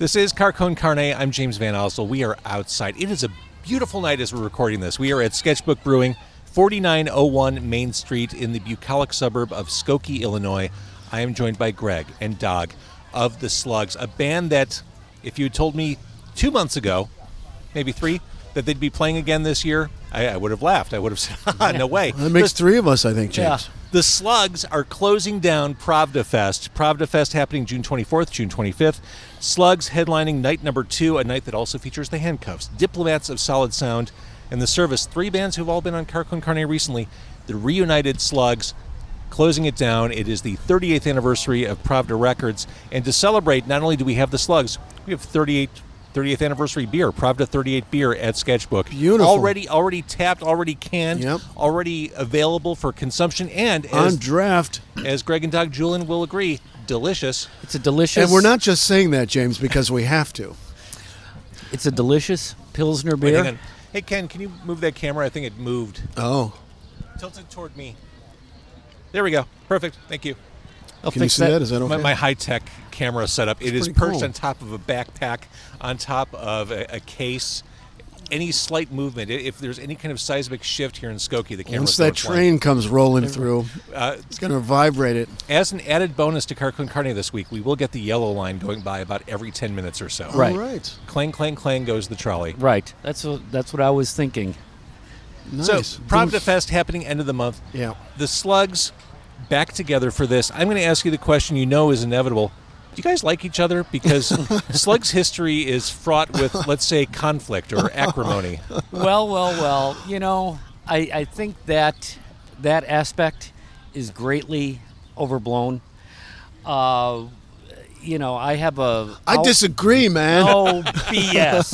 This is Carcon Carne. I'm James Van Osel. We are outside. It is a beautiful night as we're recording this. We are at Sketchbook Brewing, 4901 Main Street in the bucolic suburb of Skokie, Illinois. I am joined by Greg and Dag of the Slugs, a band that, if you had told me 2 months ago, maybe 3, that they'd be playing again this year, I would have laughed. I would have said, no way. That makes 3 of us, I think, James. Yeah. The Slugs are closing down Pravda Fest. Pravda Fest happening June 24th, June 25th. Slugs headlining night number 2, a night that also features the Handcuffs, Diplomats of Solid Sound, and the Service. 3 bands who've all been on Carcon Carne recently. The reunited Slugs closing it down. It is the 38th anniversary of Pravda Records. And to celebrate, not only do we have the Slugs, we have 30th anniversary beer, Pravda 38 beer at Sketchbook. Beautiful. Already tapped, already canned, already available for consumption, and on draft. As Greg and Dag Juhlin will agree, delicious. It's a delicious... And we're not just saying that, James, because we have to. It's a delicious Pilsner beer. Wait, hang on. Hey, Ken, can you move that camera? I think it moved. Oh. Tilt it toward me. There we go. Perfect. Thank you. Can you see that? Is that okay? My high-tech camera setup. It is perched on top of a backpack, on top of a case. Any slight movement, if there's any kind of seismic shift here in Skokie, the camera... Once that train comes rolling through, it's going to vibrate it. As an added bonus to Carcon Carne this week, we will get the yellow line going by about every 10 minutes or so. Right. All right. Clang, clang, clang goes the trolley. Right. That's what I was thinking. Nice. So, Pravda Fest happening end of the month. Yeah. The Slugs back together for this. I'm going to ask you the question you know is inevitable. Do you guys like each other? Because Slugs history is fraught with, let's say, conflict or acrimony. Well. You know, I think that aspect is greatly overblown. You know, I have a... I disagree, man. No BS.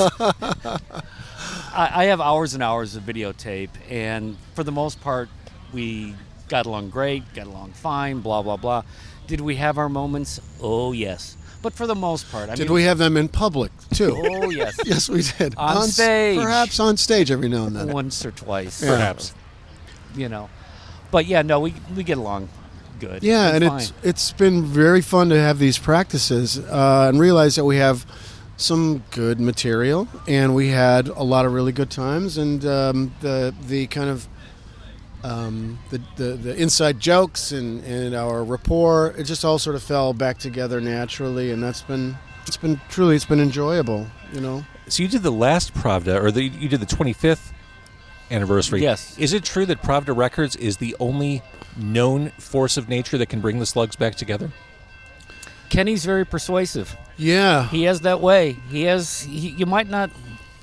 I have hours and hours of videotape, and for the most part, we got along great, got along fine, blah, blah, blah. Did we have our moments? Oh, yes. But for the most part. Did we have them in public, too? Oh, yes. Yes, we did. On stage. Perhaps on stage every now and then. Once or twice. Yeah. Perhaps. You know. But, yeah, no, we get along good. Yeah, and fine. it's been very fun to have these practices and realize that we have some good material, and we had a lot of really good times, and the kind of the inside jokes and our rapport, it just all sort of fell back together naturally, and it's been enjoyable, you know. So you did the last Pravda, or you did the 25th anniversary. Yes. Is it true that Pravda Records is the only known force of nature that can bring the Slugs back together? Kenny's very persuasive. Yeah. He has that way. You might not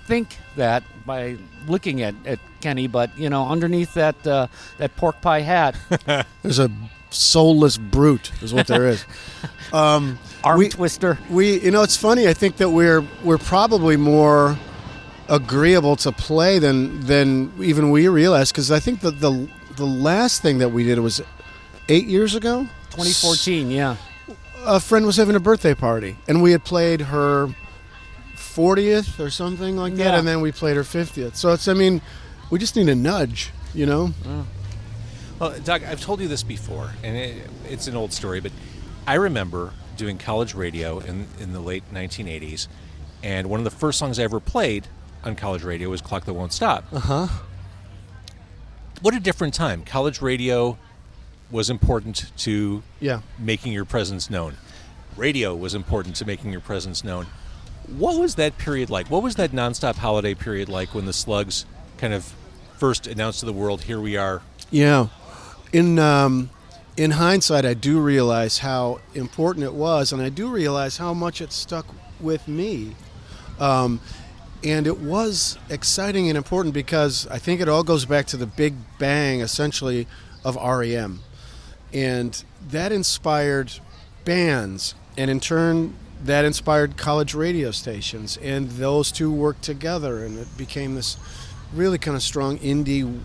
think that by looking at Kenny, but, you know, underneath that pork pie hat... There's a soulless brute, is what there is. Arm twister. You know, it's funny. I think that we're probably more agreeable to play than even we realize, because I think that the last thing that we did was 8 years ago? 2014, yeah. A friend was having a birthday party, and we had played her 40th or something like that, and then we played her 50th. So we just need a nudge, you know? Well, Doug, I've told you this before, and it's an old story, but I remember doing college radio in the late 1980s, and one of the first songs I ever played on college radio was Clock That Won't Stop. Uh-huh. What a different time. College radio was important to making your presence known. Radio was important to making your presence known. What was that period like? What was that nonstop holiday period like when the Slugs kind of first announced to the world, here we are? Yeah. In hindsight, I do realize how important it was, and I do realize how much it stuck with me. And it was exciting and important because I think it all goes back to the big bang, essentially, of REM. And that inspired bands, and in turn, that inspired college radio stations, and those two worked together, and it became this really kind of strong indie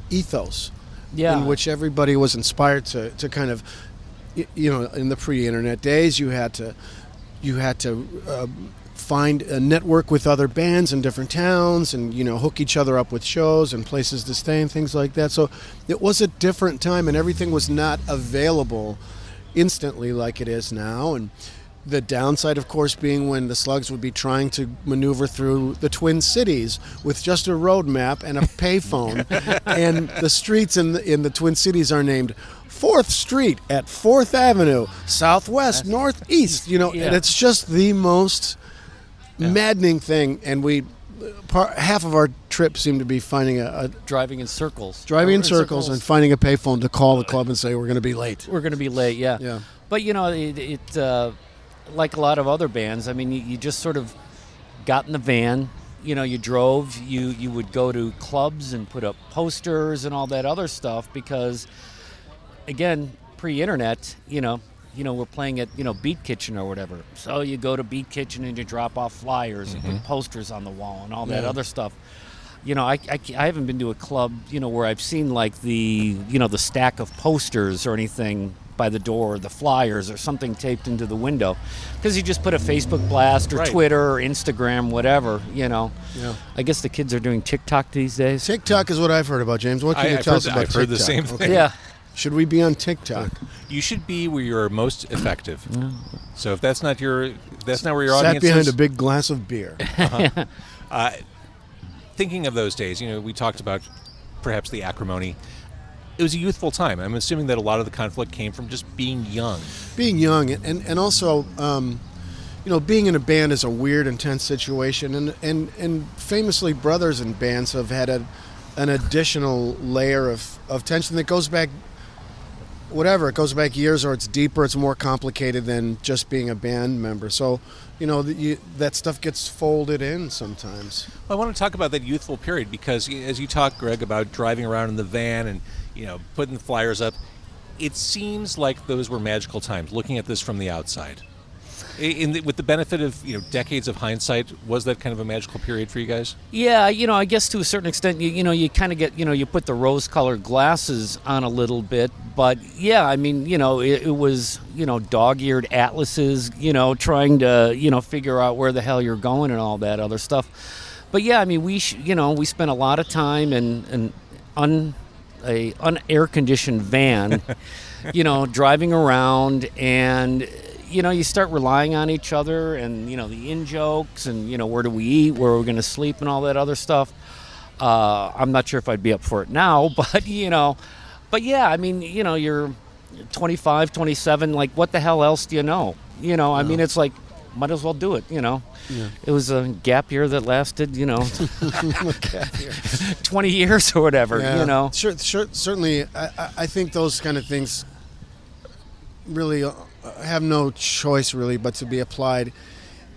ethos in which everybody was inspired to kind of, you know, in the pre-internet days, you had to find a network with other bands in different towns and, you know, hook each other up with shows and places to stay and things like that. So it was a different time, and everything was not available instantly like it is now. And The downside, of course, being when the Slugs would be trying to maneuver through the Twin Cities with just a road map and a payphone, and the streets in the Twin Cities are named 4th Street at 4th Avenue, Southwest, Northeast. And it's just the most maddening thing. And half of our trip seemed to be finding driving in circles. And finding a payphone to call the club and say we're going to be late. We're going to be late, yeah. Yeah. But it like a lot of other bands, I mean, you just sort of got in the van, you drove, you would go to clubs and put up posters and all that other stuff because, again, pre-internet, we're playing at, Beat Kitchen or whatever. So you go to Beat Kitchen and you drop off flyers and put posters on the wall and all that other stuff. I haven't been to a club, where I've seen like the stack of posters or anything by the door, or the flyers or something taped into the window, because you just put a Facebook blast or Twitter or Instagram, whatever, Yeah. I guess the kids are doing TikTok these days. TikTok is what I've heard about, James. What can you tell us about TikTok? I've heard the same thing. Okay. Yeah. Should we be on TikTok? You should be where you're most effective. So if that's not where your Sat audience behind is, a big glass of beer. thinking of those days, we talked about perhaps the acrimony. It was a youthful time. I'm assuming that a lot of the conflict came from just being young. Being young, and also, being in a band is a weird, intense situation, and famously, brothers in bands have had an additional layer of tension that goes back. It goes back years, or it's deeper, it's more complicated than just being a band member. So, that stuff gets folded in sometimes. Well, I want to talk about that youthful period because as you talk, Greg, about driving around in the van and, putting the flyers up, it seems like those were magical times, looking at this from the outside. With the benefit of, decades of hindsight, was that kind of a magical period for you guys? Yeah, I guess to a certain extent, you kind of get, you put the rose-colored glasses on a little bit. But, yeah, I mean, it was, dog-eared atlases, trying to, figure out where the hell you're going and all that other stuff. But, yeah, I mean, we spent a lot of time in an unair-conditioned van, driving around and... you start relying on each other and, the in-jokes and, where do we eat, where are we going to sleep and all that other stuff. I'm not sure if I'd be up for it now, but, yeah, I mean, you're 25, 27, like, what the hell else do you know? I mean, it's like, might as well do it, Yeah. It was a gap year that lasted, 20 years or whatever, Yeah. Sure, certainly, I think those kind of things really... have no choice really but to be applied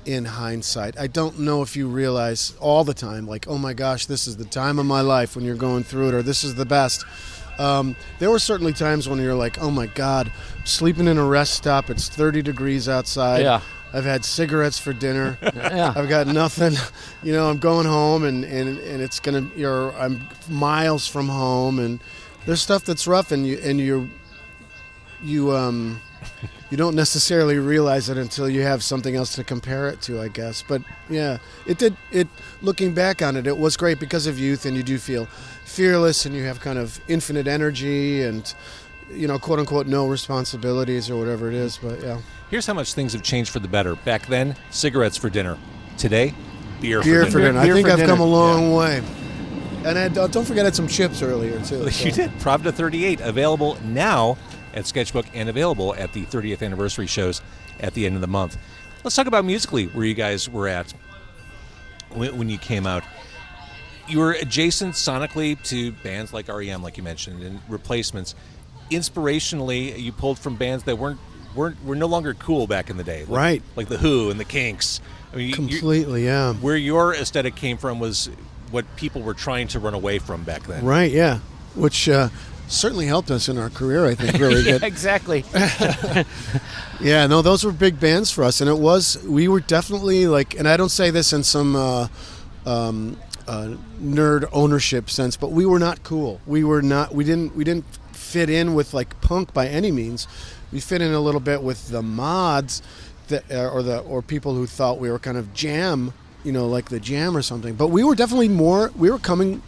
in hindsight. I don't know if you realize all the time, like, oh my gosh, this is the time of my life when you're going through it, or this is the best. There were certainly times when you're like, oh my God, I'm sleeping in a rest stop, it's 30 degrees outside. Yeah. I've had cigarettes for dinner. Yeah. I've got nothing. I'm going home and it's I'm miles from home, and there's stuff that's rough, and you don't necessarily realize it until you have something else to compare it to, I guess. But yeah, looking back on it, it was great because of youth, and you do feel fearless, and you have kind of infinite energy and, quote unquote, no responsibilities or whatever it is. But yeah. Here's how much things have changed for the better. Back then, cigarettes for dinner. Today, beer for dinner. I think I've come a long way. And don't forget I had some chips earlier, too. So. You did. Pravda 38, available now at Sketchbook and available at the 30th anniversary shows at the end of the month. Let's talk about musically where you guys were at when you came out. You were adjacent sonically to bands like REM, like you mentioned, and replacements. Inspirationally, you pulled from bands that were no longer cool back in the day, right? Like the Who and the Kinks. I mean, completely, yeah. Where your aesthetic came from was what people were trying to run away from back then, right? Yeah, which. Certainly helped us in our career, I think, really. Yeah, exactly. Yeah, no, those were big bands for us, and we were definitely like, and I don't say this in some nerd ownership sense, but we were not cool. We didn't fit in with like punk by any means. We fit in a little bit with the mods or people who thought we were kind of jam, like the Jam or something. But we were definitely we were coming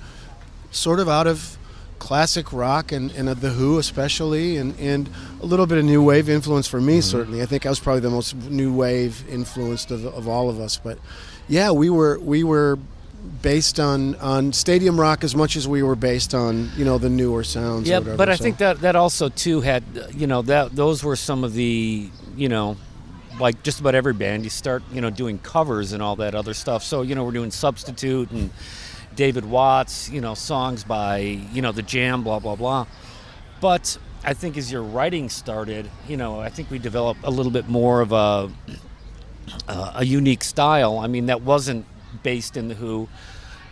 sort of out of classic rock and The Who especially, and a little bit of new wave influence for me, certainly. I think I was probably the most new wave influenced of all of us. But yeah, we were based on stadium rock as much as we were based on, the newer sounds. Yeah, or whatever, but I so. think that also too had, those were some of the, like just about every band, you start, doing covers and all that other stuff. So, we're doing Substitute and David Watts, songs by, The Jam, blah, blah, blah. But I think as your writing started, I think we developed a little bit more of a unique style. I mean, that wasn't based in The Who.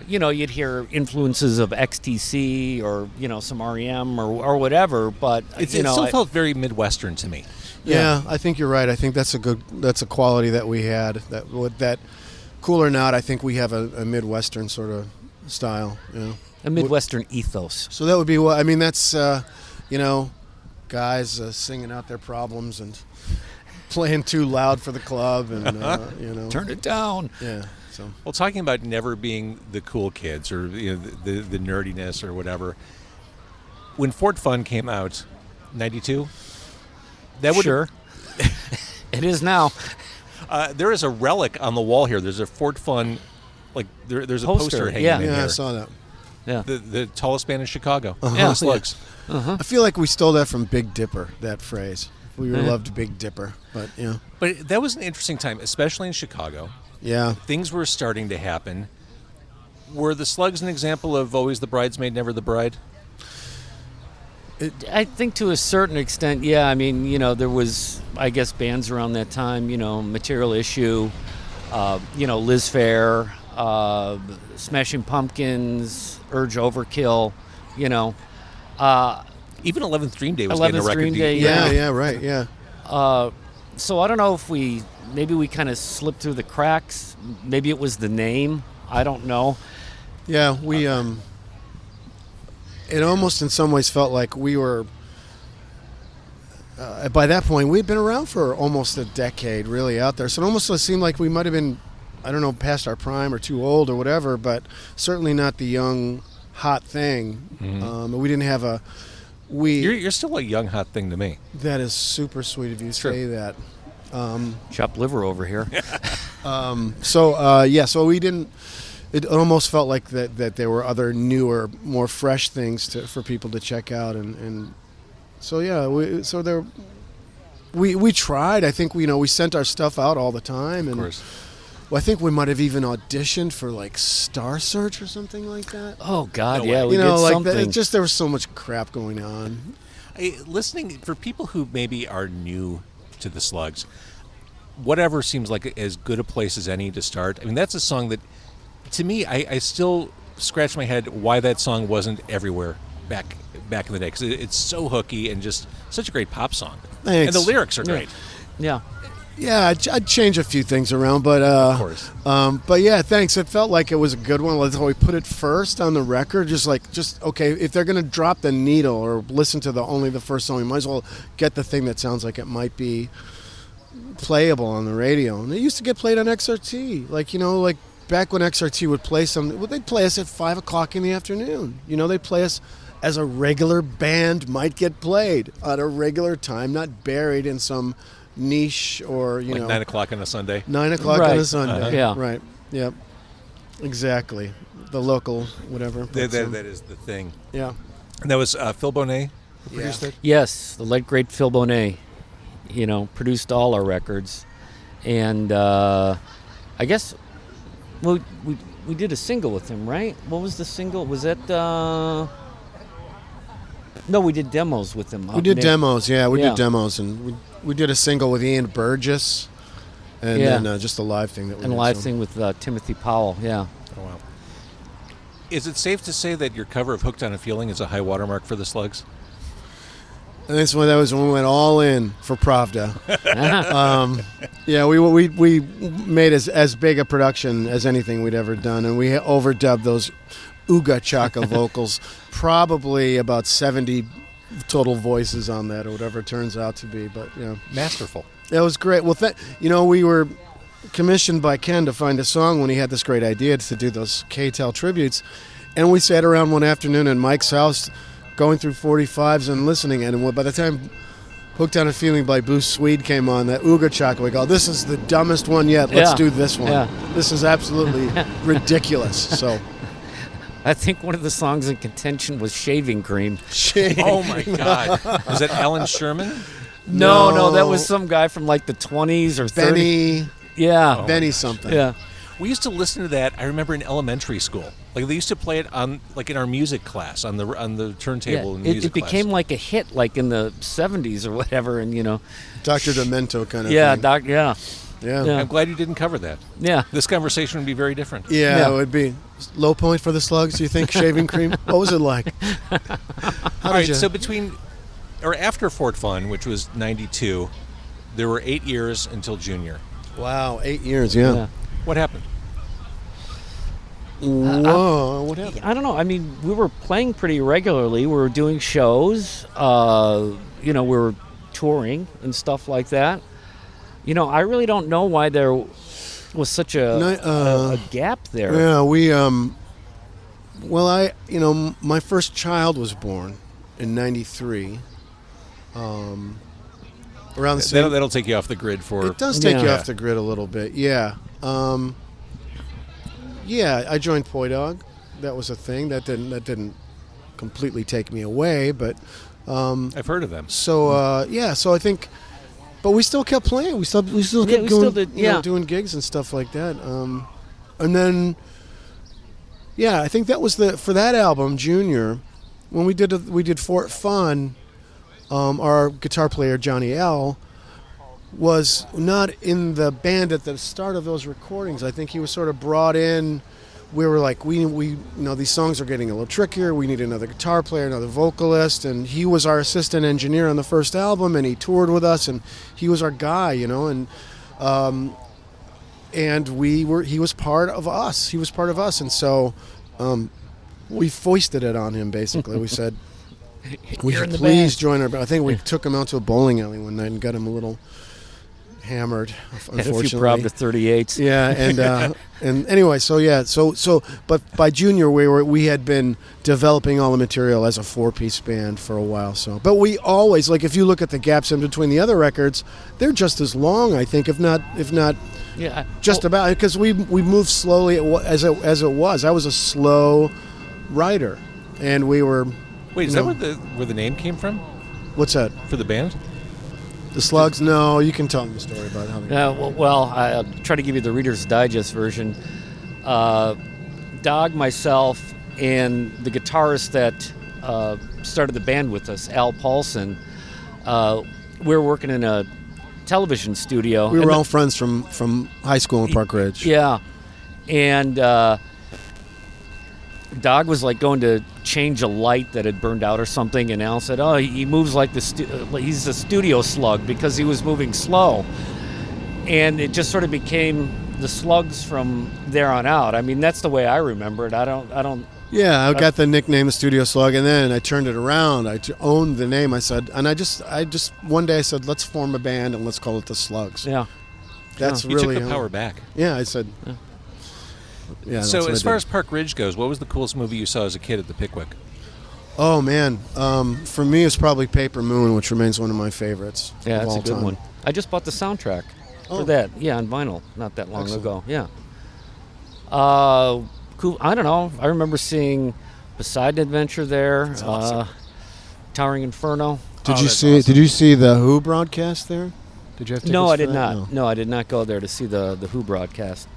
You'd hear influences of XTC or, some REM or whatever, but, It still felt very Midwestern to me. Yeah, I think you're right. I think that's a quality that we had. That cool or not, I think we have a Midwestern sort of style. a Midwestern ethos. So that would be what I mean. That's guys singing out their problems and playing too loud for the club, and Turn it down. Yeah. So Well, talking about never being the cool kids or the nerdiness or whatever. When Fort Fun came out, '92, that would Sure. It is now. There is a relic on the wall here. There's a Fort Fun, like there's a poster hanging in yeah, here. I saw that. Yeah. The tallest band in Chicago. Yeah. The Slugs. I feel like we stole that from Big Dipper. That phrase. We loved Big Dipper, but yeah. But that was an interesting time, especially in Chicago. Yeah. Things were starting to happen. Were the Slugs an example of always the bridesmaid, never the bride? I think to a certain extent, yeah. I mean, there was, I guess, bands around that time, Material Issue, Liz Phair, Smashing Pumpkins, Urge Overkill, Even 11th Dream Day was getting a 11th record Dream deal. Day, Yeah, right, yeah. So I don't know if maybe we kind of slipped through the cracks. Maybe it was the name. I don't know. Yeah, we it almost in some ways felt like we were by that point we'd been around for almost a decade really out there. So it almost seemed like we might have been, I don't know, past our prime or too old or whatever, but certainly not the young hot thing. We didn't have You're still a young hot thing to me. that is super sweet of you to say that. Chopped liver over here. So we didn't. It almost felt like that there were other newer, more fresh things for people to check out, and so yeah. We tried. I think we sent our stuff out all the time, and Of course. well, I think we might have even auditioned for like Star Search or something like that. Oh God, No yeah, way. we did like something. that, just there was so much crap going on. Listening, for people who maybe are new to the Slugs, whatever seems like as good a place as any to start. I mean, that's a song that, to me, I still scratch my head why that song wasn't everywhere back in the day, because it's so hooky and just such a great pop song. Thanks. And the lyrics are great. Yeah. Yeah, I'd change a few things around, but Of course. but yeah, thanks. It felt like it was a good one. That's why we put it first on the record. Just okay, if they're gonna drop the needle or listen to only the first song, you might as well get the thing that sounds like it might be playable on the radio. And it used to get played on XRT, like back when XRT would play something. Well, they'd play us at 5 o'clock in the afternoon. They'd play us as a regular band might get played at a regular time, not buried in some niche or Like 9 o'clock on a Sunday. 9 o'clock Right. on a Sunday. Yeah. Right. Yep. Exactly. The local whatever. That is the thing. Yeah. And that was Phil Bonet who produced it? Yes, the late great Phil Bonet, produced all our records, and I guess we did a single with him, right? What was the single? Was that? No, we did demos with him. We did demos. Yeah, we Yeah. did demos, and we did a single with Ian Burgess, and Yeah. then just a live thing that we and a did, live so. thing with Timothy Powell. Yeah. Oh, wow. Is it safe to say that your cover of Hooked on a Feeling is a high watermark for the Slugs? And that's when we went all in for Pravda. Yeah, we made as big a production as anything we'd ever done, and we overdubbed those Ooga Chaka vocals. Probably about 70 total voices on that, or whatever it turns out to be. But Masterful. it was great. Well, we were commissioned by Ken to find a song when he had this great idea to do those K-Tel tributes, and we sat around one afternoon in Mike's house going through 45s and listening, and by the time Hooked on a Feeling by Bruce Swede came on, that Ooga Chaka, we go, this is the dumbest one yet. Let's do this one. Yeah. This is absolutely ridiculous. So, I think one of the songs in contention was Shaving Cream. Oh my God! Was that Alan Sherman? No, that was some guy from like the 20s or 30s. Benny. Yeah. Benny something. Yeah. We used to listen to that. I remember in elementary school. Like they used to play it on, like in our music class, on the turntable in music it became class. like a hit, like in the 70s or whatever, and Dr. Demento kind of yeah, thing. yeah. Yeah. I'm glad you didn't cover that. Yeah. This conversation would be very different. Yeah, it would be. Low point for the Slugs, do you think? Shaving Cream? What was it like? All right, so between, or after Fort Fun, which was 92, there were 8 years until Junior. Wow, 8 years, yeah. What happened? Whoa, what happened? I don't know. I mean, we were playing pretty regularly. We were doing shows. We were touring and stuff like that. I really don't know why there was such a gap there. Yeah, my first child was born in 93. Around the same. That'll take you off the grid for... It does take you off the grid a little bit, yeah. I joined Poi Dog. That was a thing. That didn't completely take me away, but... I've heard of them. So, so I think... But we still kept playing. We still kept doing gigs and stuff like that. And then, I think that was for that album, Junior, when we did Fort Fun, our guitar player, Johnny L., was not in the band at the start of those recordings. I think he was sort of brought in. We were like, we these songs are getting a little trickier. We need another guitar player, another vocalist, and he was our assistant engineer on the first album, and he toured with us, and he was our guy, and he was part of us. He was part of us, and so we foisted it on him. Basically, we said, "Will you please join our band?" I think we took him out to a bowling alley one night and got him a little hammered, unfortunately. Had a few Pravda 38s. Yeah, and anyway, but by Junior we had been developing all the material as a 4-piece band for a while. So, but we always, like, if you look at the gaps in between the other records, they're just as long, I think, if not just about, because we moved slowly as it was. I was a slow writer, and we were. Wait, is that where the name came from? What's that? For the band? The Slugs? No, you can tell them the story about how they... I'll try to give you the Reader's Digest version. Dag, myself, and the guitarist that started the band with us, Al Paulson, we were working in a television studio. We were all friends from high school in Park Ridge. Yeah. And Dag was like going to change a light that had burned out or something, and Al said, "Oh, he moves like he's a studio slug," because he was moving slow. And it just sort of became the Slugs from there on out. I mean, that's the way I remember it. I don't. Yeah, I got the nickname the Studio Slug, and then I turned it around. I owned the name. I said, and I just one day I said, let's form a band and let's call it the Slugs. Yeah. That's You really took the power back. Yeah, I said. Yeah. So as far as Park Ridge goes, what was the coolest movie you saw as a kid at the Pickwick? Oh man, for me it's probably Paper Moon, which remains one of my favorites. Yeah, of that's all a good time. one. I just bought the soundtrack for that. Yeah, on vinyl, not that long Excellent. ago. Yeah. Cool. I don't know. I remember seeing Poseidon Adventure there. That's awesome. Towering Inferno. Did you see the Who broadcast there? Did you have tickets No, I for did that? not. No, I did not go there to see the Who broadcast.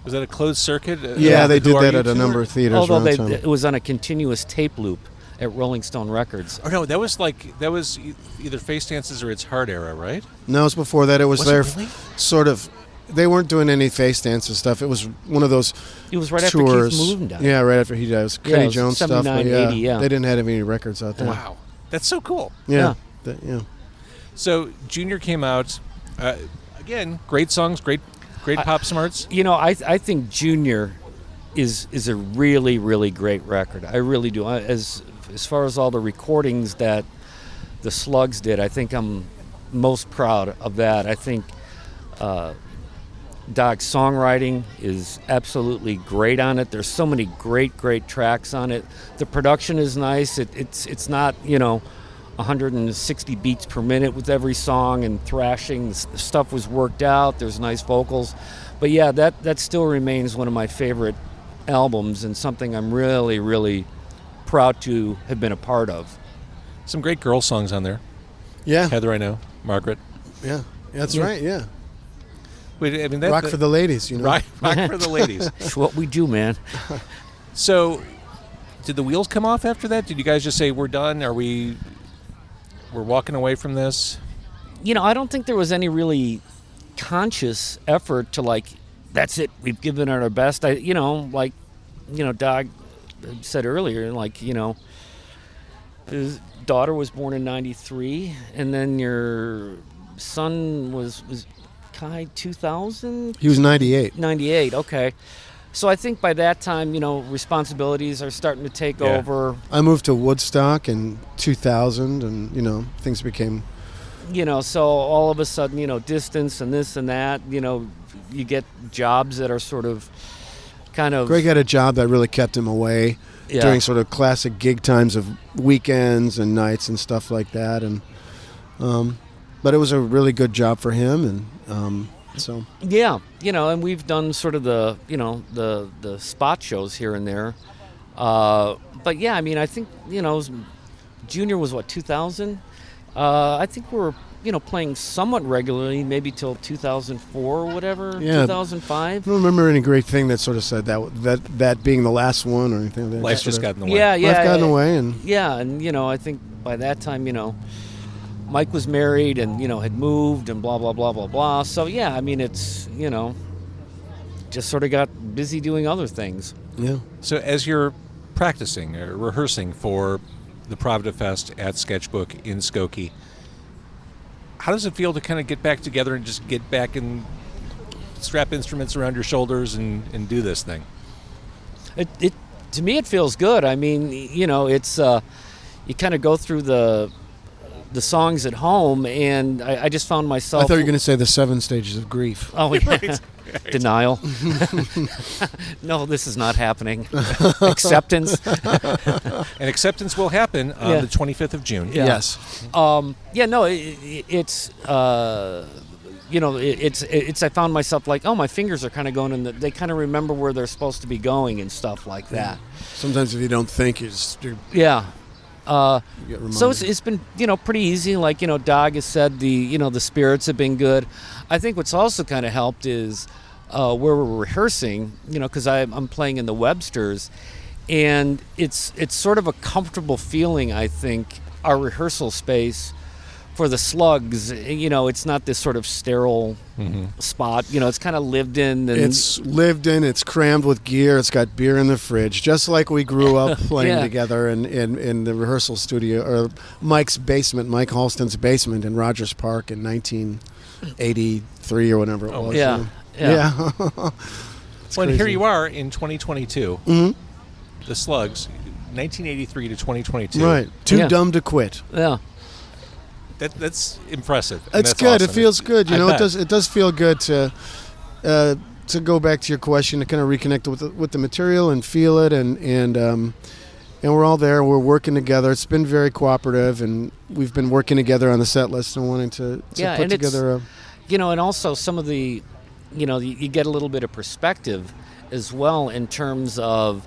Was that a closed circuit? Yeah, they Who did Are that You at a tour? number of theaters Although around town. it was on a continuous tape loop at Rolling Stone Records. Oh no, that was either Face Dances or It's Hard era, right? No, it was before that. It was Was their it really? sort of. They weren't doing any face dance and stuff. It was one of those It was right tours. after Keith Moon died. Yeah, right after he died. It was Yeah, Kenny it was Jones stuff. But 79, 80, yeah. They didn't have any records out there. Wow, that's so cool. Yeah. Yeah. So Junior came out again. Great songs, great pop smarts. I think Junior is a really, really great record. I really do. As far as all the recordings that the Slugs did, I think I'm most proud of that. I think Dog's songwriting is absolutely great on it. There's so many great tracks on it. The production is nice. It's not, 160 beats per minute with every song and thrashing. The stuff was worked out. There's nice vocals. But yeah, that still remains one of my favorite albums and something I'm really, really proud to have been a part of. Some great girl songs on there. Yeah. Heather, I know. Margaret. Yeah. That's right, yeah. Wait, I mean, Rock for the ladies, Rock for the ladies. It's what we do, man. So, did the wheels come off after that? Did you guys just say, we're done? We're walking away from this? I don't think there was any really conscious effort to that's it, we've given it our best. Dog said earlier, his daughter was born in 93, and then your son was Kai 2000? He was 98. 98, okay. So I think by that time, responsibilities are starting to take over. I moved to Woodstock in 2000, and, things became... So all of a sudden, distance and this and that, you get jobs that are sort of kind of... Greg had a job that really kept him away during sort of classic gig times of weekends and nights and stuff like that. And but it was a really good job for him, and so... Yeah, and we've done sort of the, the spot shows here and there. But yeah, I mean, I think, Junior was 2000? I think we were, playing somewhat regularly, maybe till 2004 or whatever, 2005. I don't remember any great thing that sort of said that being the last one or anything like that. Life's just gotten in the way. Yeah. Life got in the way. And I think by that time, Mike was married and, had moved and blah, blah, blah, blah, blah. So, yeah, I mean, it's, just sort of got busy doing other things. Yeah. So as you're practicing or rehearsing for the Pravda Fest at Sketchbook in Skokie, how does it feel to kind of get back together and just get back and strap instruments around your shoulders and do this thing? It to me, it feels good. I mean, it's you kind of go through the songs at home, and I just found myself... I thought you were going to say the 7 stages of grief. Oh, yeah. Right. Denial. No, this is not happening. Acceptance. And acceptance will happen on the 25th of June. Yeah. Yes. It's I found myself my fingers are kind of going, and they kind of remember where they're supposed to be going and stuff like that. Sometimes if you don't think, you get reminded. So it's been pretty easy. Dag has said, the spirits have been good. I think what's also kind of helped is where we're rehearsing, because I'm playing in the Websters, and it's sort of a comfortable feeling. I think our rehearsal space for the Slugs, it's not this sort of sterile spot. It's kind of lived in. And it's lived in. It's crammed with gear. It's got beer in the fridge, just like we grew up playing together in the rehearsal studio, or Mike's basement, Mike Halston's basement in Rogers Park in 1983 or whatever it was. Yeah. Well, and here you are in 2022. The Slugs, 1983 to 2022. Right. Too dumb to quit. Yeah. That's impressive. It's good. Awesome. It feels good. It does feel good to go back to your question, to kind of reconnect with the material and feel it, and we're all there. We're working together. It's been very cooperative, and we've been working together on the set list and wanting to put together and also some of the, you get a little bit of perspective as well in terms of,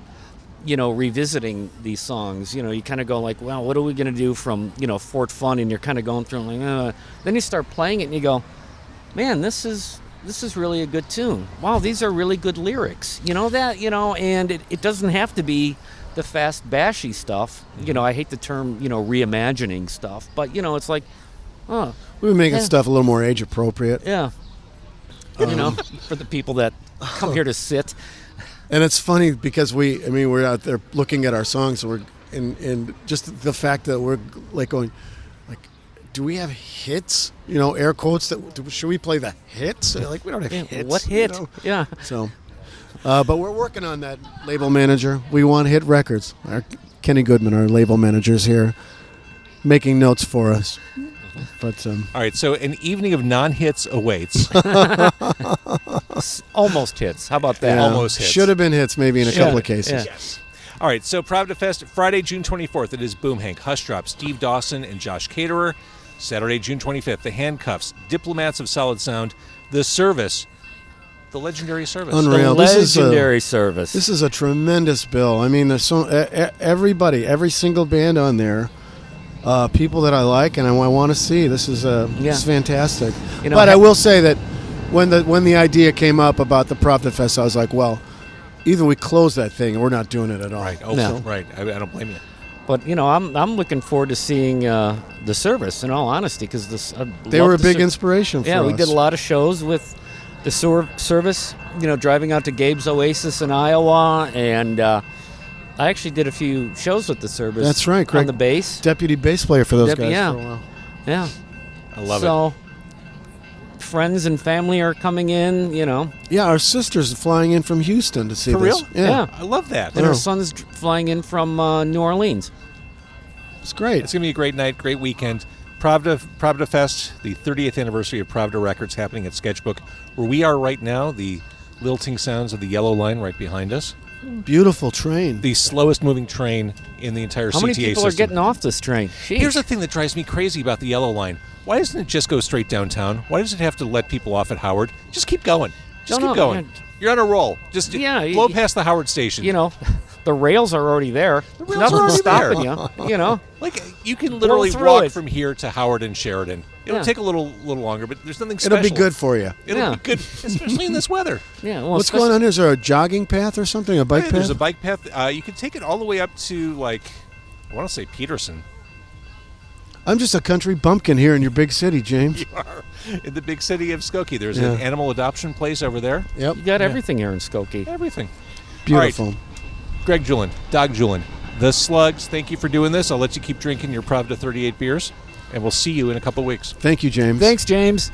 revisiting these songs. You kind of go well, what are we going to do from, Fort Fun? And you're kind of going through then you start playing it and you go, man, this is really a good tune. Wow, these are really good lyrics. And it doesn't have to be the fast bashy stuff. I hate the term, reimagining stuff, but it's like, we've been making stuff a little more age appropriate. Yeah. For the people that come here to sit. And it's funny because we're out there looking at our songs, and just the fact that we're going, do we have hits? Air quotes. Should we play the hits? We don't have hits. What hit? Yeah. So, but we're working on that. Label manager. We want hit records. Kenny Goodman, our label manager, is here, making notes for us. But All right, so an evening of non-hits awaits. Almost hits. How about that? yeah, Almost hits. should have been hits maybe in a couple of cases. Yeah. Yes. All right, so Pravda Fest, Friday, June 24th, it is Boom Hank, Hushdrops, Steve Dawson, and Josh Caterer. Saturday, June 25th, the Handcuffs, Diplomats of Solid Sound, the Service, the legendary Service. Unreal. The This is a- legendary service. This is a tremendous bill. I mean, there's so everybody, every single band on there, people that I like and I want to see. This is this is fantastic. You know, but I will say that when the idea came up about the Pravda Fest, I was like, well, either we close that thing or we're not doing it at all. Right, oh, No. right. I don't blame you. But I'm looking forward to seeing the service. In all honesty, because They were a big inspiration for us. Yeah, we did a lot of shows with the service. Driving out to Gabe's Oasis in Iowa, and I actually did a few shows with the service. That's right, Craig. On the bass. Deputy bass player for those guys Yeah. for a while. Yeah. I love So friends and family are coming in. Yeah, our sister's flying in from Houston to see For this. real? Yeah. I love that. And Oh. our son's flying in from New Orleans. It's great. It's going to be a great night, great weekend. Pravda Fest, the 30th anniversary of Pravda Records, happening at Sketchbook, where we are right now, the lilting sounds of the yellow line right behind us. Beautiful train. The slowest moving train in the entire How CTA many people system. are getting off this train? Sheesh. Here's the thing that drives me crazy about the yellow line. Why doesn't it just go straight downtown? Why does it have to let people off at Howard? Just keep going. Just Don't keep know. going. You're on a roll. Just blow past the Howard station. The rails are already there. rails are Nothing's already stopping there. you. Like, you can literally through walk it. from here to Howard and Sheridan. It'll Yeah. take a little longer, but there's nothing special. It'll be good for you. It'll Yeah. be good, especially in this weather. Yeah. Well, What's going on here? Is there a jogging path or something? A bike Yeah, path? there's a bike path. You can take it all the way up to, I want to say Peterson. I'm just a country bumpkin here in your big city, James. You are in the big city of Skokie. There's Yeah. an animal adoption place over there. Yep. You got everything here in Skokie. Everything. Beautiful. All right. Gregg Juhlin, Dag Juhlin, the Slugs, thank you for doing this. I'll let you keep drinking your Pravda 38 beers, and we'll see you in a couple weeks. Thank you, James. Thanks, James.